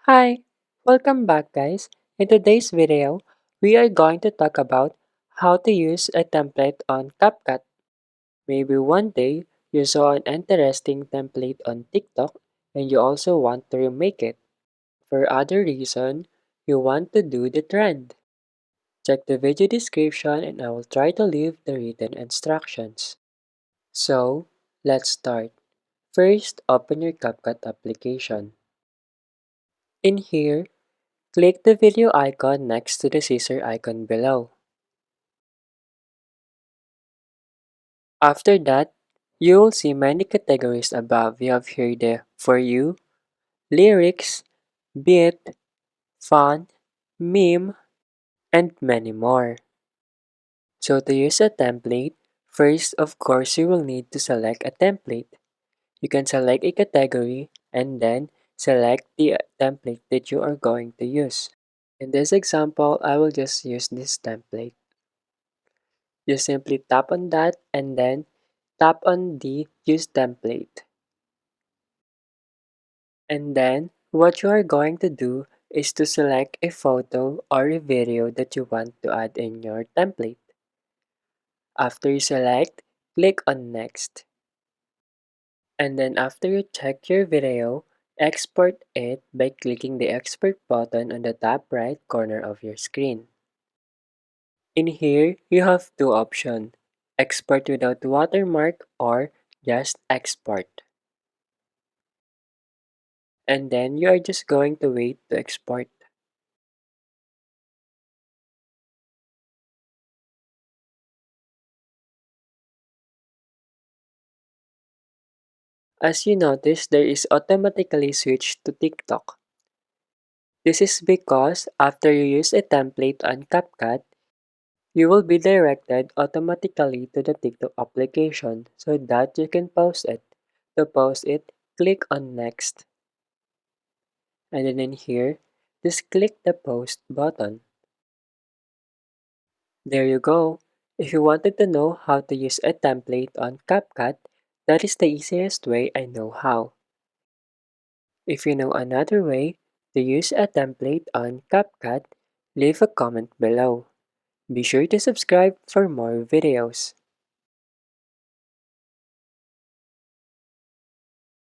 Hi, welcome back guys. In today's video, we are going to talk about how to use a template on Capcut. Maybe one day you saw an interesting template on TikTok and you also want to remake it. For other reason, you want to do the trend. Check the video description and I will try to leave the written instructions. So, let's start. First, open your Capcut application. In here, click the video icon next to the scissor icon below. After that, you will see many categories above. You have here the For You, Lyrics, Beat, Fun, Meme, and many more. So to use a template, first of course you will need to select a template. You can select a category and then select the template that you are going to use. In this example, I will just use this template. You simply tap on that and then tap on the Use Template. And then what you are going to do is to select a photo or a video that you want to add in your template. After you select, click on Next. And then after you check your video, export it by clicking the Export button on the top right corner of your screen. In here, you have two options, export without watermark or just export. And then you are just going to wait to export. As you notice, there is automatically switched to TikTok. This is because after you use a template on CapCut, you will be directed automatically to the TikTok application so that you can post it. To post it, click on Next. And then in here, just click the Post button. There you go. If you wanted to know how to use a template on CapCut, that is the easiest way I know how. If you know another way to use a template on CapCut, leave a comment below. Be sure to subscribe for more videos.